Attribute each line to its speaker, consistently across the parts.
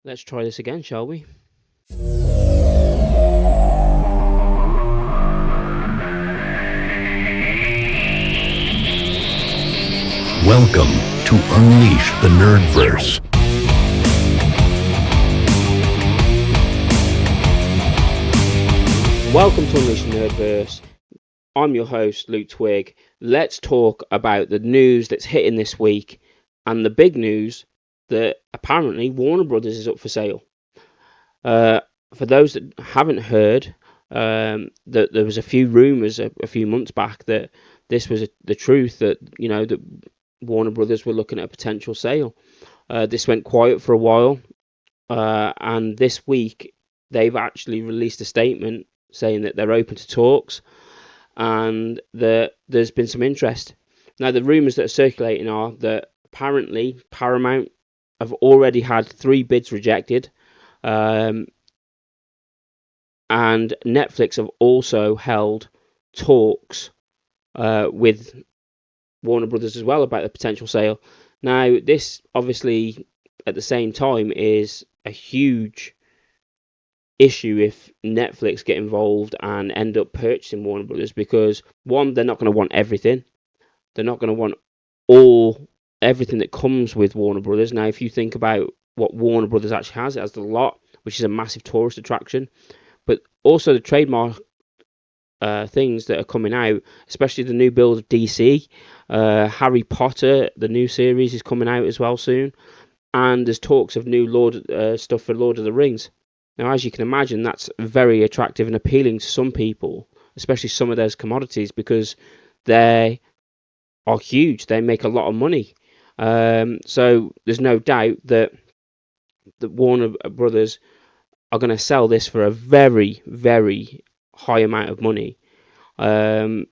Speaker 1: Let's try this again, shall we?
Speaker 2: Welcome to Unleash the Nerdverse.
Speaker 1: Welcome to Unleash the Nerdverse. I'm your host, Luke Twig. Let's talk about the news that's hitting this week, and the big news that apparently Warner Brothers is up for sale. For those that haven't heard, that there was a few rumours a few months back that this was the truth, that that Warner Brothers were looking at a potential sale. This went quiet for a while, and this week they've actually released a statement saying that they're open to talks and that there's been some interest. Now, the rumours that are circulating are that apparently Paramount have already had 3 bids rejected, and Netflix have also held talks with Warner Brothers as well about the potential sale. Now, this obviously at the same time is a huge issue if Netflix get involved and end up purchasing Warner Brothers, because one, they're not going to want everything. They're not going to want everything that comes with Warner Brothers. Now, if you think about what Warner Brothers actually has, it has the lot, which is a massive tourist attraction, but also the trademark things that are coming out, especially the new build of DC. Harry Potter, the new series, is coming out as well soon, and there's talks of new stuff for Lord of the Rings. Now, as you can imagine, that's very attractive and appealing to some people, especially some of those commodities, because they are huge. They make a lot of money. So there's no doubt that the Warner Brothers are going to sell this for a very, very high amount of money. The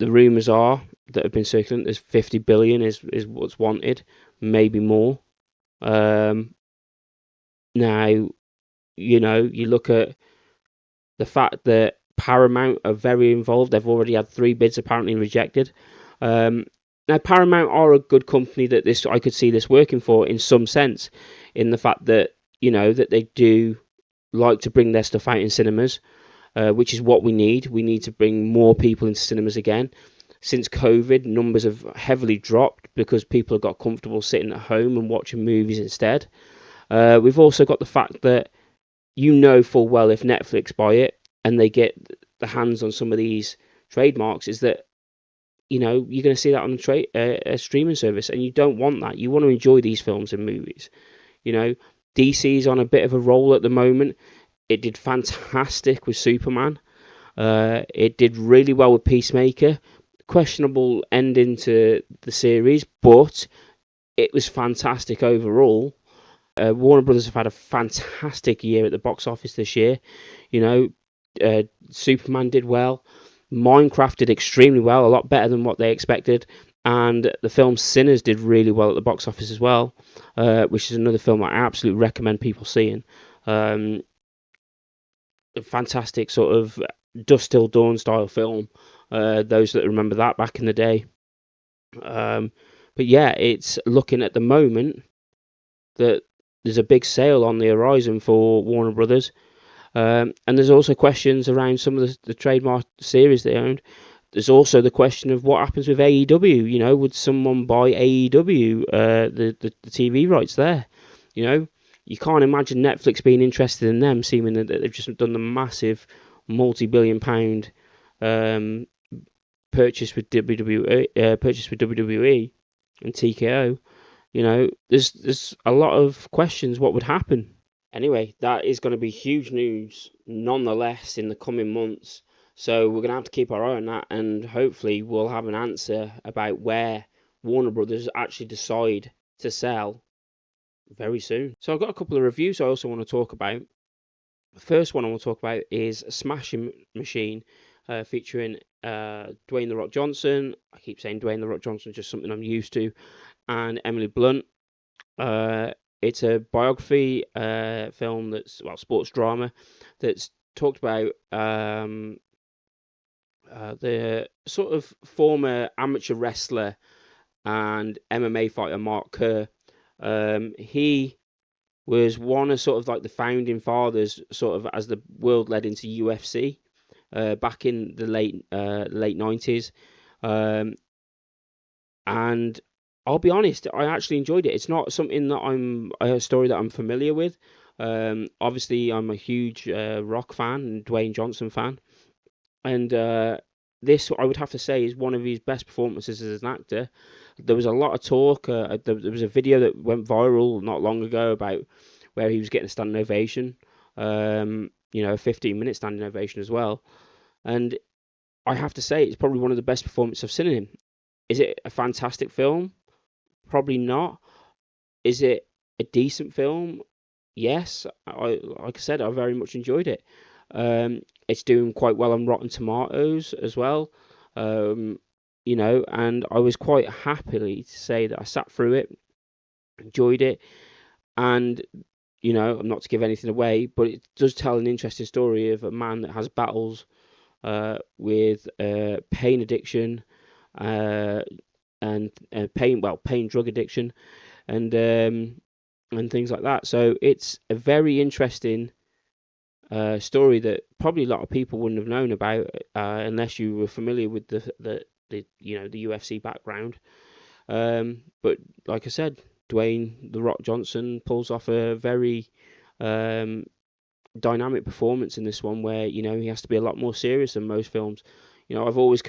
Speaker 1: rumours are that have been circulating, there's 50 billion is what's wanted, maybe more. Now, you look at the fact that Paramount are very involved. They've already had 3 bids apparently rejected. Now, Paramount are a good company that I could see this working for in some sense, in the fact that that they do like to bring their stuff out in cinemas, which is what we need. We need to bring more people into cinemas again. Since COVID, numbers have heavily dropped because people have got comfortable sitting at home and watching movies instead. We've also got the fact that full well, if Netflix buy it and they get the hands on some of these trademarks, is that you're going to see that on a streaming service, and you don't want that. You want to enjoy these films and movies. DC's on a bit of a roll at the moment. It did fantastic with Superman. It did really well with Peacemaker. Questionable ending to the series, but it was fantastic overall. Warner Brothers have had a fantastic year at the box office this year. Superman did well. Minecraft did extremely well, a lot better than what they expected. And the film Sinners did really well at the box office as well, which is another film I absolutely recommend people seeing. A fantastic sort of Dusk Till Dawn style film, those that remember that back in the day. But yeah, it's looking at the moment that there's a big sale on the horizon for Warner Brothers. And there's also questions around some of the trademark series they owned. There's also the question of what happens with AEW. Would someone buy AEW, the TV rights there? You can't imagine Netflix being interested in them, seeming that they've just done the massive multi-billion-pound purchase with WWE, and TKO. There's a lot of questions what would happen. Anyway, that is going to be huge news nonetheless in the coming months. So we're going to have to keep our eye on that, and hopefully we'll have an answer about where Warner Brothers actually decide to sell very soon. So I've got a couple of reviews I also want to talk about. The first one I want to talk about is Smashing Machine, featuring Dwayne The Rock Johnson. I keep saying Dwayne The Rock Johnson, just something I'm used to, and Emily Blunt. It's a biography film sports drama that's talked about the sort of former amateur wrestler and MMA fighter Mark Kerr. He was one of sort of like the founding fathers, sort of as the world led into UFC back in the late 90s. Um, and I'll be honest, I actually enjoyed it. It's not something that I'm a story that I'm familiar with. Obviously, I'm a huge Rock fan and Dwayne Johnson fan, and this I would have to say is one of his best performances as an actor. There was a lot of talk. There was a video that went viral not long ago about where he was getting a standing ovation. A 15-minute standing ovation as well. And I have to say, it's probably one of the best performances I've seen in him. Is it a fantastic film? Probably not. Is it a decent film? Yes. Like I said, I very much enjoyed it. It's doing quite well on Rotten Tomatoes as well. Um, and I was quite happily to say that I sat through it, enjoyed it, and not to give anything away, but it does tell an interesting story of a man that has battles with pain addiction, uh, and pain drug addiction, and things like that. So it's a very interesting story that probably a lot of people wouldn't have known about unless you were familiar with the UFC background. But like I said, Dwayne the Rock Johnson pulls off a very um, dynamic performance in this one, where he has to be a lot more serious than most films. I've always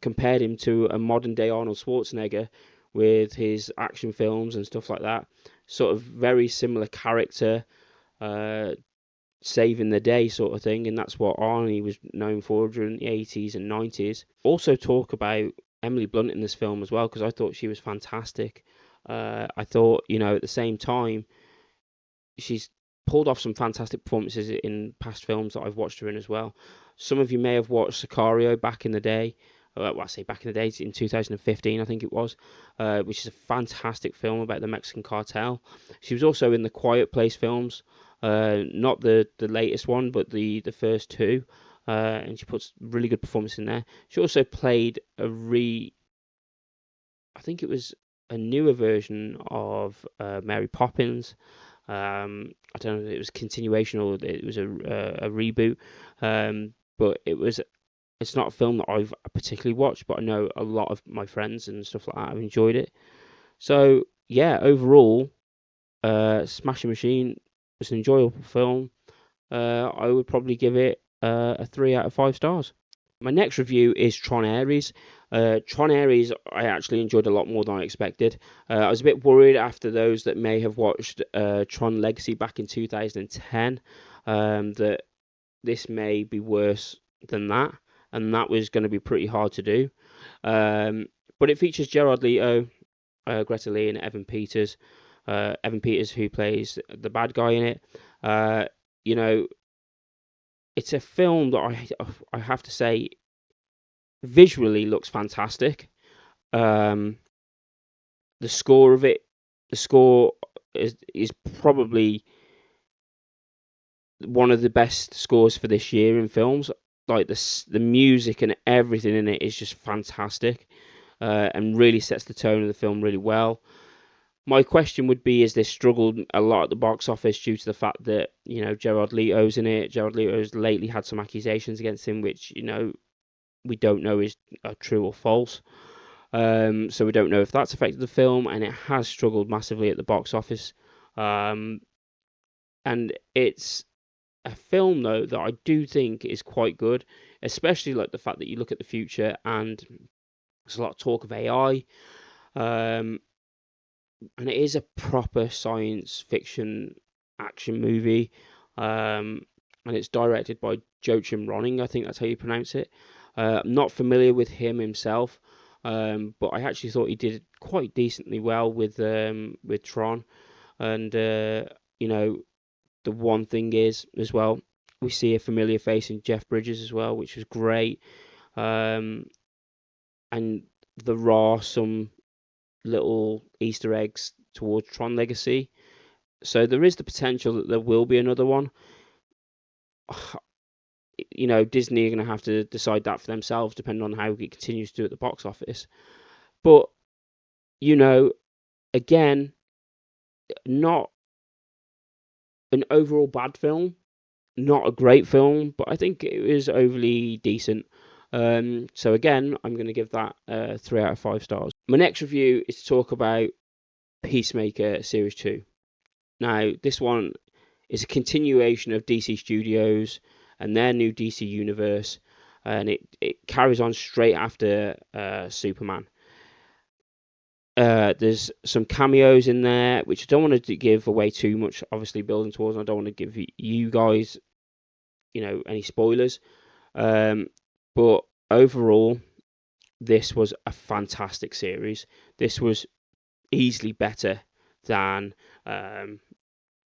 Speaker 1: compared him to a modern day Arnold Schwarzenegger with his action films and stuff like that. Sort of very similar character, uh, saving the day sort of thing, and that's what Arnie was known for during the 80s and 90s. Also talk about Emily Blunt in this film as well, because I thought she was fantastic. I thought, at the same time, she's pulled off some fantastic performances in past films that I've watched her in as well. Some of you may have watched Sicario back in the day. Well, I say back in the day, in 2015, I think it was, which is a fantastic film about the Mexican cartel. She was also in the Quiet Place films, not the latest one, but the first two, and she puts really good performance in there. She also played I think it was a newer version of Mary Poppins. I don't know if it was a continuation or it was a reboot, but it's not a film that I've particularly watched, but I know a lot of my friends and stuff like that have enjoyed it. So yeah, overall, Smashing Machine was an enjoyable film. I would probably give it a 3 out of 5 stars. My next review is Tron Ares. Tron Ares, I actually enjoyed a lot more than I expected. I was a bit worried after those that may have watched Tron Legacy back in 2010, that this may be worse than that, and that was going to be pretty hard to do. But it features Gerard Leto, Greta Lee, and Evan Peters. Evan Peters, who plays the bad guy in it. You know, it's a film that I have to say visually looks fantastic. Um, the score of it, the score is probably one of the best scores for this year in films. Like the music and everything in it is just fantastic, and really sets the tone of the film really well. My question would be: is this struggled a lot at the box office due to the fact that Gerard Leto's in it? Gerard Leto's lately had some accusations against him, which we don't know is true or false. So we don't know if that's affected the film, and it has struggled massively at the box office. Um, and it's a film though that I do think is quite good, especially like the fact that you look at the future and there's a lot of talk of AI, um, and it is a proper science fiction action movie, and it's directed by Joachim Ronning, I think that's how you pronounce it. I'm not familiar with him himself, but I actually thought he did quite decently well with Tron, and you know the one thing is as well, we see a familiar face in Jeff Bridges as well, which was great. Um, and there are some little Easter eggs towards Tron Legacy, so there is the potential that there will be another one. Disney are going to have to decide that for themselves, depending on how it continues to do at the box office. But again, not an overall bad film, not a great film, but I think it was overly decent. So again, I'm going to give that 3 out of 5 stars. My next review is to talk about Peacemaker Series 2. Now, this one is a continuation of DC Studios and their new DC universe, and it carries on straight after Superman. There's some cameos in there, which I don't want to give away too much, obviously building towards. I don't want to give you guys, any spoilers. But overall, this was a fantastic series. This was easily better than the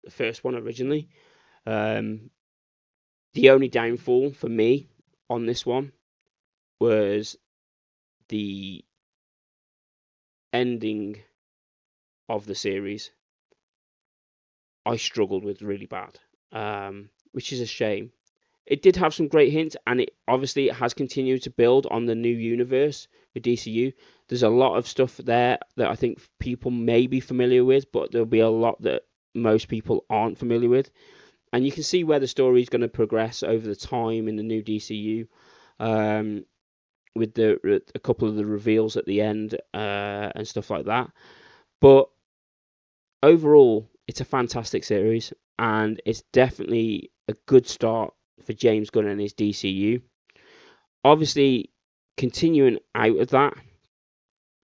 Speaker 1: first one originally. The only downfall for me on this one was the ending of the series. I struggled with really bad, which is a shame. It did have some great hints, and it has continued to build on the new universe with DCU. There's a lot of stuff there that I think people may be familiar with, but there'll be a lot that most people aren't familiar with. And you can see where the story is going to progress over the time in the new DCU, with a couple of the reveals at the end and stuff like that. But overall, it's a fantastic series, and it's definitely a good start for James Gunn and his DCU. Obviously, continuing out of that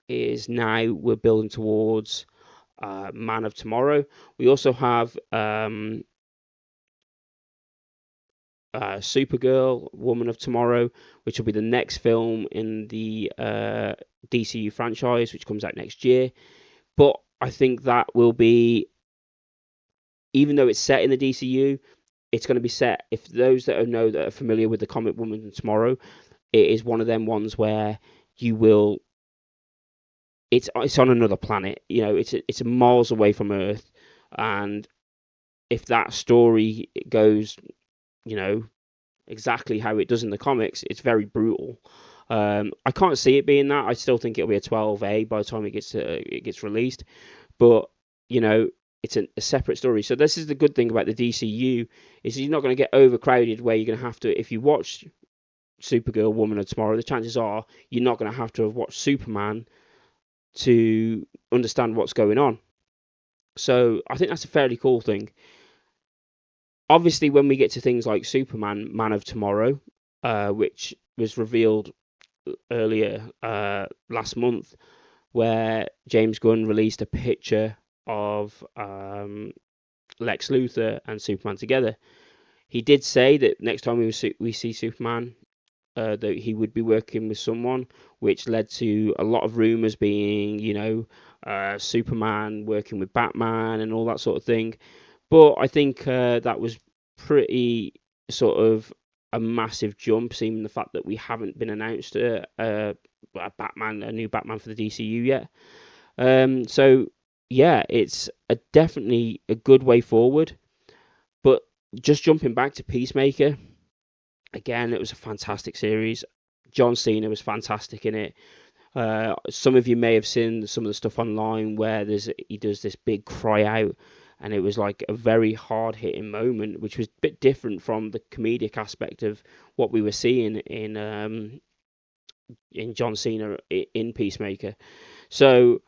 Speaker 1: is now we're building towards Man of Tomorrow. We also have Supergirl, Woman of Tomorrow, which will be the next film in the DCU franchise, which comes out next year. But I think that will be, even though it's set in the DCU, it's going to be set, if those that are familiar with the comic Woman of Tomorrow, it is one of them ones where you will, it's on another planet, it's miles away from Earth, and if that story goes, exactly how it does in the comics, it's very brutal. I can't see it being that. I still think it'll be a 12A by the time it gets released, but it's a separate story. So this is the good thing about the DCU, is you're not going to get overcrowded where you're going to have to, if you watch Supergirl, Woman of Tomorrow, the chances are you're not going to have to have watched Superman to understand what's going on. So I think that's a fairly cool thing. Obviously, when we get to things like Superman, Man of Tomorrow, which was revealed earlier last month, where James Gunn released a picture of Lex Luthor and Superman together. He did say that next time we see Superman, that he would be working with someone, which led to a lot of rumors being, Superman working with Batman and all that sort of thing. But I think that was pretty sort of a massive jump, seeing the fact that we haven't been announced a new Batman for the DCU yet. So yeah, it's definitely a good way forward. But just jumping back to Peacemaker, again, it was a fantastic series. John Cena was fantastic in it. Some of you may have seen some of the stuff online where he does this big cry out, and it was like a very hard hitting moment, which was a bit different from the comedic aspect of what we were seeing in John Cena in Peacemaker. So,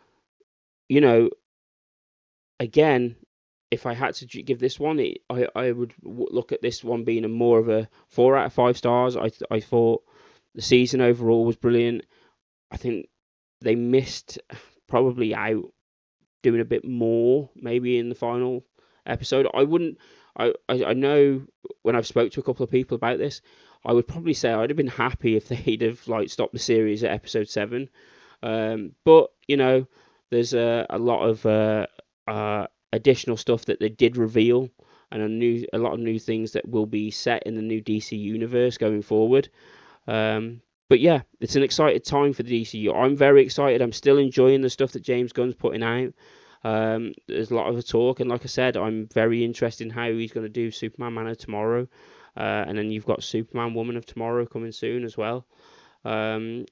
Speaker 1: again, if I had to give this one, I would look at this one being more of a 4 out of 5 stars. I thought the season overall was brilliant. I think they missed probably out doing a bit more maybe in the final episode. I know when I've spoke to a couple of people about this, I would probably say I'd have been happy if they'd have stopped the series at episode 7. But there's a lot of additional stuff that they did reveal, and a lot of new things that will be set in the new DC universe going forward. But yeah, it's an exciting time for the DCU. I'm very excited. I'm still enjoying the stuff that James Gunn's putting out. There's a lot of talk, and like I said, I'm very interested in how he's going to do Superman, Man of Tomorrow, and then you've got Superman, Woman of Tomorrow coming soon as well. It's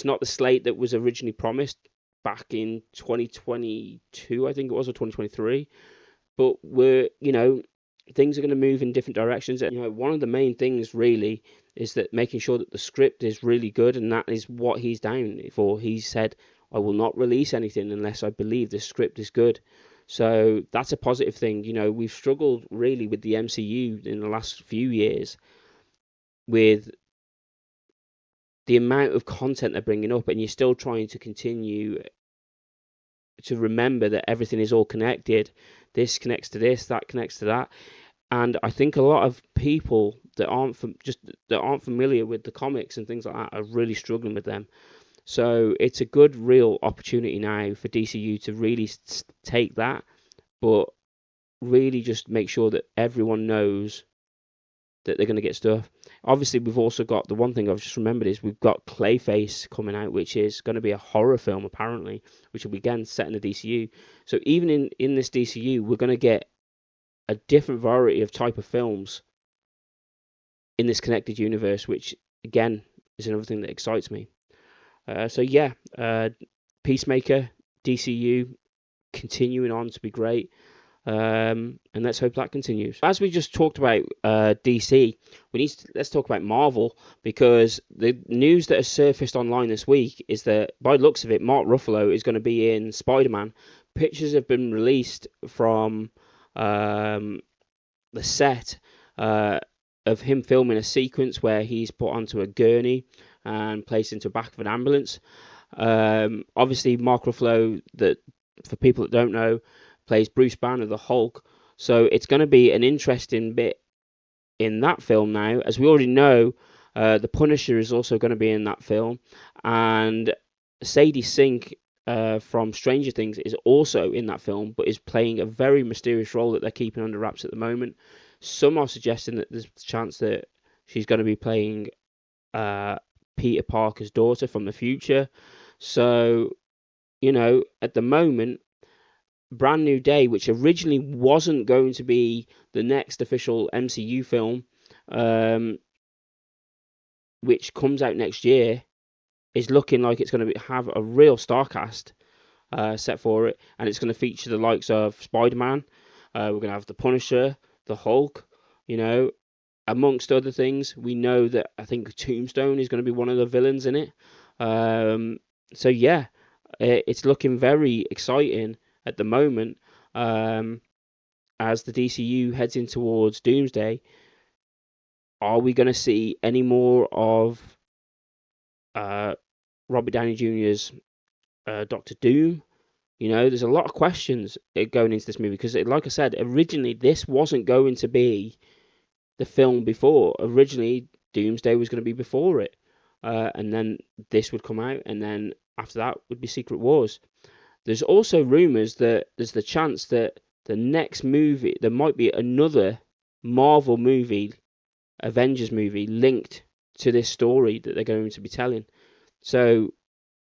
Speaker 1: not the slate that was originally promised back in 2022, I think it was, or 2023. but things are going to move in different directions. One of the main things really is that making sure that the script is really good, and that is what he's down for. He said, I will not release anything unless I believe the script is good. So that's a positive thing. We've struggled really with the MCU in the last few years with the amount of content they're bringing up, and you're still trying to continue to remember that everything is all connected. This connects to this, that connects to that. And I think a lot of people that aren't familiar with the comics and things like that are really struggling with them. So it's a good, real opportunity now for DCU to really take that, but really just make sure that everyone knows that they're going to get stuff. Obviously, we've also got, the one thing I've just remembered is we've got Clayface coming out, which is going to be a horror film apparently, which will be again set in the DCU. So even in this DCU, we're going to get a different variety of type of films in this connected universe, which again is another thing that excites me. Peacemaker, DCU, continuing on to be great. And let's hope that continues. As we just talked about DC, let's talk about Marvel, because the news that has surfaced online this week is that, by the looks of it, Mark Ruffalo is going to be in Spiderman. Pictures have been released from the set of him filming a sequence where he's put onto a gurney and placed into the back of an ambulance. Obviously, Mark Ruffalo, that for people that don't know, plays Bruce Banner, the Hulk. So it's going to be an interesting bit in that film now. As we already know, the Punisher is also going to be in that film. And Sadie Sink from Stranger Things is also in that film, but is playing a very mysterious role that they're keeping under wraps at the moment. Some are suggesting that there's a chance that she's going to be playing Peter Parker's daughter from the future. So, at the moment, Brand New Day, which originally wasn't going to be the next official MCU film, which comes out next year, is looking like it's going to have a real star cast set for it, and it's going to feature the likes of Spider-Man. We're going to have the Punisher, the Hulk, amongst other things. We know that I think Tombstone is going to be one of the villains in it. It's looking very exciting at the moment, as the DCU heads in towards Doomsday. Are we going to see any more of Robert Downey Jr.'s Doctor Doom? There's a lot of questions going into this movie, because, like I said, originally this wasn't going to be the film before. Originally, Doomsday was going to be before it, and then this would come out, and then after that would be Secret Wars. There's also rumours that there's the chance that the next movie, there might be another Marvel movie, Avengers movie, linked to this story that they're going to be telling. So,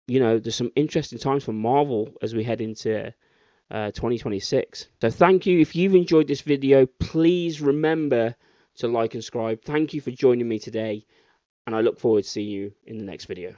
Speaker 1: there's some interesting times for Marvel as we head into 2026. So thank you. If you've enjoyed this video, please remember to like and subscribe. Thank you for joining me today, and I look forward to seeing you in the next video.